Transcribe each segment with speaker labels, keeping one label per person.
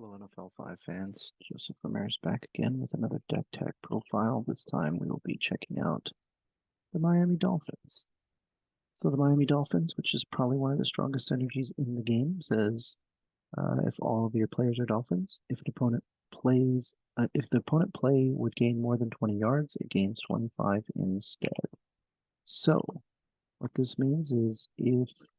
Speaker 1: Hello, NFL 5 fans. Joseph Ramirez back again with another Deck Tech profile. This time we will be checking out the Miami Dolphins. So the Miami Dolphins, which is probably one of the strongest synergies in the game, says if all of your players are Dolphins, if the opponent play would gain more than 20 yards, it gains 25 instead. So what this means is if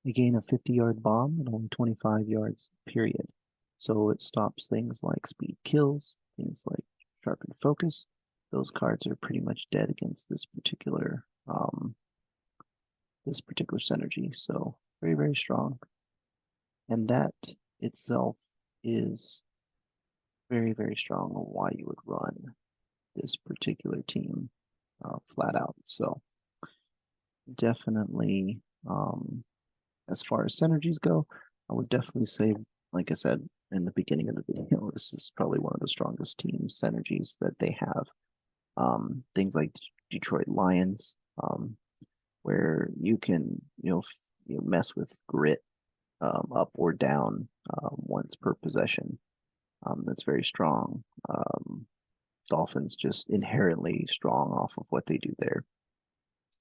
Speaker 1: they gain a 50-yard bomb and only 25 yards, period. So it stops things like speed kills, things like sharpened focus. Those cards are pretty much dead against this particular synergy. So very, very strong. And that itself is very, very strong on why you would run this particular team flat out. So definitely, as far as synergies go, I would definitely say, like I said in the beginning of the video, this is probably one of the strongest team synergies that they have. Things like Detroit Lions, where you can mess with grit up or down once per possession. That's very strong. Dolphins just inherently strong off of what they do there.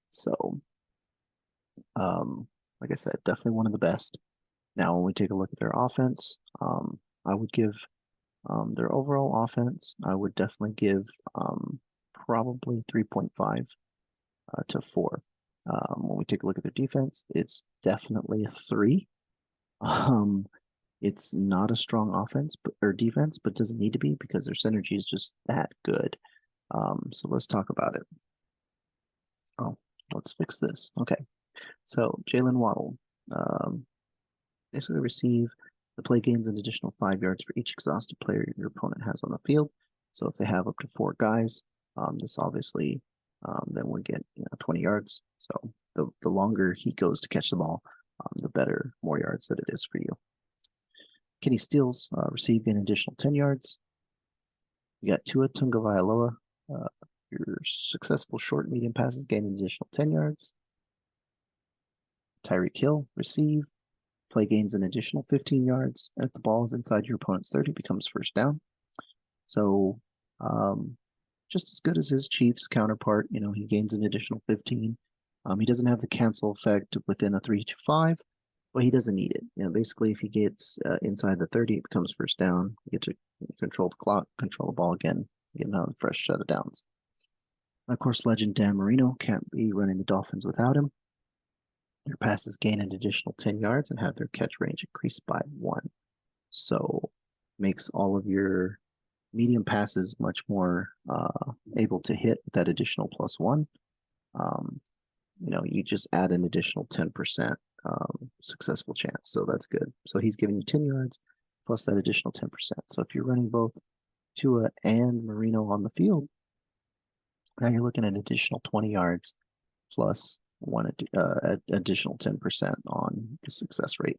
Speaker 1: So, like I said, definitely one of the best. Now, when we take a look at their offense, I would give their overall offense, I would definitely give probably 3.5 to 4. When we take a look at their defense, it's definitely a 3. It's not a strong offense or defense, but doesn't need to be because their synergy is just that good. So let's talk about it. Oh, let's fix this. Okay. So Jalen Waddle, basically receive the play gains an additional 5 yards for each exhausted player your opponent has on the field. So if they have up to 4 guys, this obviously then would get 20 yards. So the longer he goes to catch the ball, the better, more yards that it is for you. Kenny Steals receive an additional 10 yards. You got Tua Tagovailoa. Your successful short and medium passes gain an additional 10 yards. Tyreek Hill receive. Play gains an additional 15 yards. And if the ball is inside your opponent's 30, it becomes first down. So just as good as his Chiefs counterpart. He gains an additional 15. He doesn't have the cancel effect within a 3 to 5, but he doesn't need it. Basically, if he gets inside the 30, it becomes first down. You get to control the clock, control the ball again, get another fresh set of downs. Of course, legend Dan Marino can't be running the Dolphins without him. Your passes gain an additional 10 yards and have their catch range increased by 1. So makes all of your medium passes much more able to hit with that additional +1. You just add an additional 10% successful chance. So that's good. So he's giving you 10 yards plus that additional 10%. So if you're running both Tua and Marino on the field, now you're looking at an additional 20 yards plus one additional 10% on the success rate.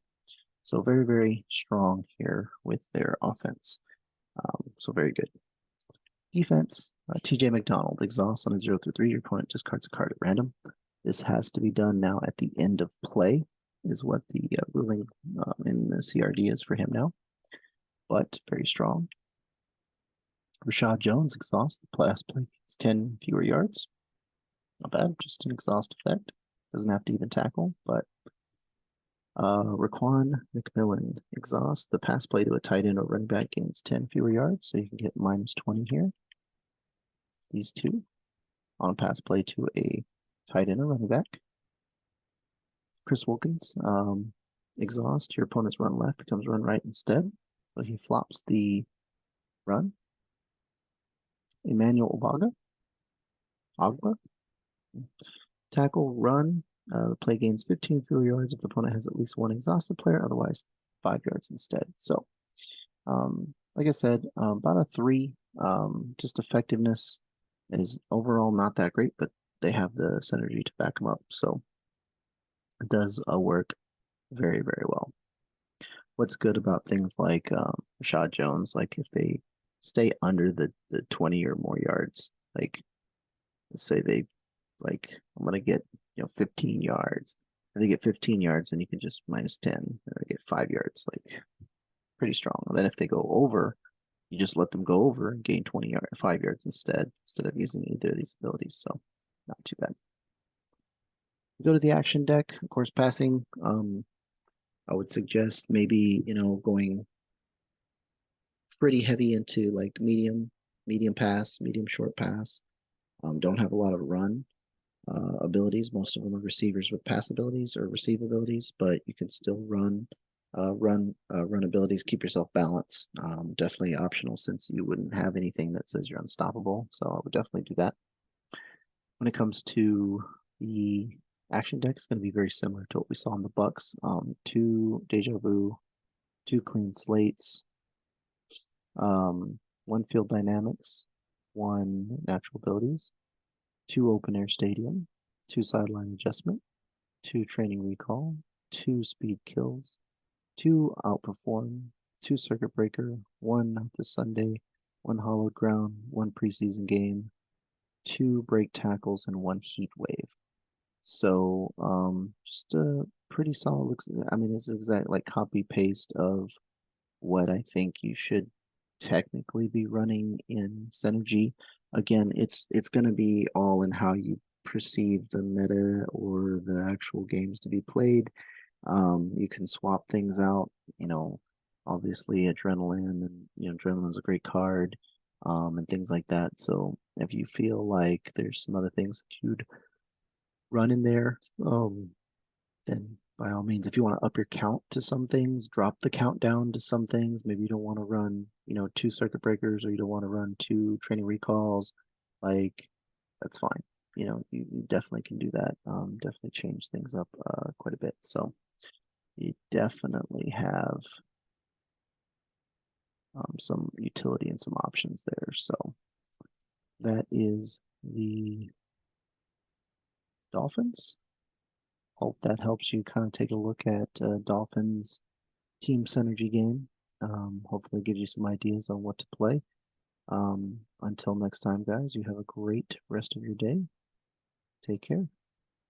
Speaker 1: So very, very strong here with their offense. So very good. Defense, TJ McDonald, exhaust on a 0 through 3. Your opponent discards a card at random. This has to be done now at the end of play, is what the ruling in the CRD is for him now. But very strong. Rashad Jones, exhaust. The last play is 10 fewer yards. Not bad, just an exhaust effect. Doesn't have to even tackle, but Raquan McMillan, exhaust. The pass play to a tight end or running back gains 10 fewer yards, so you can get -20 here. These two on a pass play to a tight end or running back. Chris Wilkins, exhaust. Your opponent's run left becomes run right instead, so he flops the run. Emmanuel Ogba, tackle, run. The play gains 15 fewer yards if the opponent has at least one exhausted player, otherwise 5 yards instead. So, like I said, about a 3. Just effectiveness is overall not that great, but they have the synergy to back them up. So it does work very, very well. What's good about things like Rashad Jones, like if they stay under the 20 or more yards, like let's say they I'm gonna get 15 yards. If they get 15 yards, then you can just -10. Or they get 5 yards. Like pretty strong. And then if they go over, you just let them go over and gain 5 yards instead of using either of these abilities. So not too bad. Go to the action deck, of course, passing. I would suggest maybe, going pretty heavy into like medium pass, medium short pass. Don't have a lot of run abilities. Most of them are receivers with pass abilities or receive abilities, but you can still run abilities. Keep yourself balanced. Definitely optional since you wouldn't have anything that says you're unstoppable. So I would definitely do that. When it comes to the action deck, it's going to be very similar to what we saw in the Bucks. 2 deja vu, 2 clean slates, 1 field dynamics, 1 natural abilities, 2 open air stadium, 2 sideline adjustment, 2 training recall, 2 speed kills, 2 outperform, 2 circuit breaker, 1 this Sunday, 1 hollowed ground, 1 preseason game, 2 break tackles, and 1 heat wave. So just a pretty solid looks. I mean, it's exact like copy paste of what I think you should technically be running in Synergy. Again, it's going to be all in how you perceive the meta or the actual games to be played. You can swap things out, obviously adrenaline, and adrenaline's a great card, and things like that. So if you feel like there's some other things that you'd run in there, then by all means, if you want to up your count to some things, drop the count down to some things. Maybe you don't want to run, 2 circuit breakers, or you don't want to run 2 training recalls. Like, that's fine. You definitely can do that. Definitely change things up quite a bit. So you definitely have some utility and some options there. So that is the Dolphins. Hope that helps you kind of take a look at Dolphins team synergy game. Hopefully gives you some ideas on what to play. Until next time, guys, you have a great rest of your day. Take care.